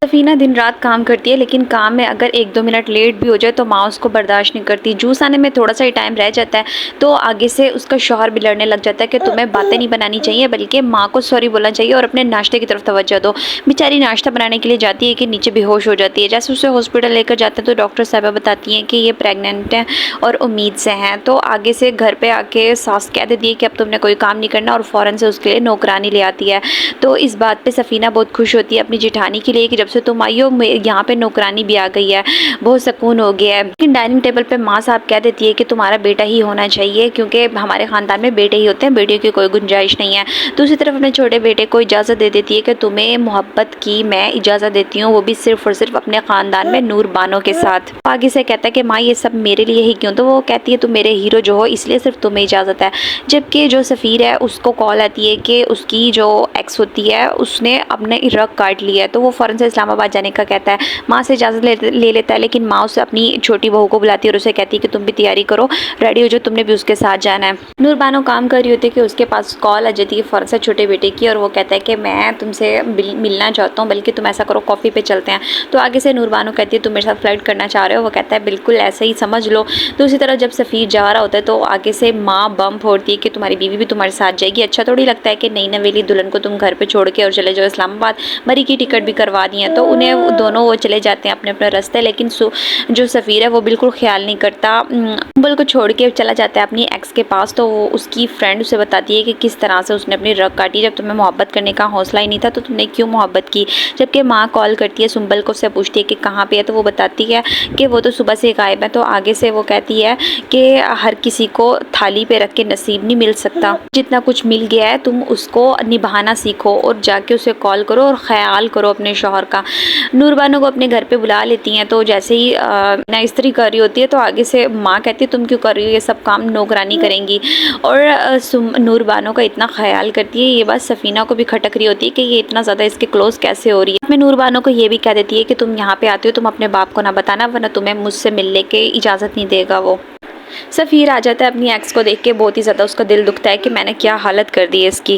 सफ़ीना दिन रात काम करती है, लेकिन काम में अगर 1-2 मिनट लेट भी हो जाए तो माँ उसको बर्दाश्त नहीं करती। जूस आने में थोड़ा सा ही टाइम रह जाता है तो आगे से उसका शौहर भी लड़ने लग जाता है कि तुम्हें बातें नहीं बनानी चाहिए बल्कि माँ को सॉरी बोलना चाहिए और अपने नाश्ते की तरफ तवज्जो दो। बेचारी नाश्ता बनाने के लिए जाती है कि नीचे बेहोश हो जाती है। जैसे उसे हॉस्पिटल लेकर जाते हैं तो डॉक्टर साहबा बताती हैं कि ये प्रेग्नेंट है और उम्मीद से हैं। तो आगे से घर पे आके सास कह देती है कि अब तुमने कोई काम नहीं करना और फ़ौरन से उसके लिए नौकरानी ले आती है। तो इस बात पे सफ़ीना बहुत खुश होती है अपनी जेठानी के लिए कि जब से तुम आई हो यहाँ पे नौकरानी भी आ गई है, बहुत सुकून हो गया है। लेकिन डाइनिंग टेबल पे माँ साहब कह देती है कि तुम्हारा बेटा ही होना चाहिए क्योंकि हमारे ख़ानदान में बेटे ही होते हैं, बेटियों की कोई गुंजाइश नहीं है। दूसरी तरफ अपने छोटे बेटे को इजाज़त दे देती है कि तुम्हें मोहब्बत की मैं इजाज़त देती हूँ, वो भी सिर्फ और सिर्फ अपने ख़ानदान में नूर बानो के साथ। आगे से कहता है कि माँ ये सब मेरे लिए ही क्यों, तो वो कहती है तुम मेरे हीरो जो हो इसलिए सिर्फ तुम्हें इजाज़त है। जबकि जो सफ़ीर है उसको कॉल आती है कि उसकी जो एक्स होती है उसने अपने इरक काट लिया है, तो वो फ़ौरन से इस्लामाबाद जाने का कहता है। माँ से इजाज़त ले लेता है, लेकिन माँ उसे अपनी छोटी बहू को बुलाती है और उसे कहती है कि तुम भी तैयारी करो, रेडी हो जो, तुमने भी उसके साथ जाना है। नूर बानो काम कर रही होती है कि उसके पास कॉल आ जाती है फ़ौरन से छोटे बेटे की और वो कहता है कि मैं तुमसे मिलना चाहता हूँ, बल्कि तुम ऐसा करो कॉफ़ी पे चलते हैं। तो आगे से नूर बानो कहती है तुम मेरे साथ फ्लाइट करना चाह रहे हो, वो कहता है बिल्कुल ऐसे ही समझ लो। दूसरी तरफ जब सफ़ीर जा रहा होता है तो आगे से माँ बम फोड़ती है कि तुम्हारी बीवी भी तुम्हारे साथ जाएगी। अच्छा थोड़ी लगता है कि नई नवेली दुल्हन को तुम घर पे छोड़ के और चले जाओ इस्लामाबाद, मरी की टिकट भी करवा दी है। तो उन्हें दोनों वो चले जाते हैं अपने अपने रास्ते, लेकिन जो सफ़ीर है वो बिल्कुल ख्याल नहीं करता, सुंबल को छोड़ के चला जाता है अपनी एक्स के पास। तो वो उसकी फ्रेंड उसे बताती है कि किस तरह से उसने अपनी रग काटी, जब तुम्हें मोहब्बत करने का हौसला ही नहीं था तो तुमने क्यों मोहब्बत की। जबकि माँ कॉल करती है सुंबल को, उससे पूछती है कि कहाँ पे है, तो वो बताती है कि वो तो सुबह से गायब है। तो आगे से वो कहती है कि हर किसी को थाली पे रख के नसीब नहीं मिल सकता, जितना कुछ मिल गया है तुम उसको निभाना सीखो और जाके उसे कॉल करो और ख्याल करो अपने शौहर का। नूर बानो को अपने घर पे बुला लेती हैं। तो जैसे ही ना इस्त्री कर रही होती है तो आगे से माँ कहती है तुम क्यों कर रही हो, ये सब काम नौकरानी करेंगी। और नूर बानो का इतना ख्याल करती है, ये बात सफ़ीना को भी खटक रही होती है कि ये इतना ज़्यादा इसके क्लोज कैसे हो रही है। मैं नूर बानो को ये भी कह देती है कि तुम यहाँ पे आती हो तुम अपने बाप को ना बताना, वरना तुम्हें मुझसे मिलने की इजाज़त नहीं देगा वो। सफ़ीर आ जाता है अपनी एक्स को देख के, बहुत ही ज़्यादा उसका दिल दुखता है कि मैंने क्या हालत कर दी है इसकी।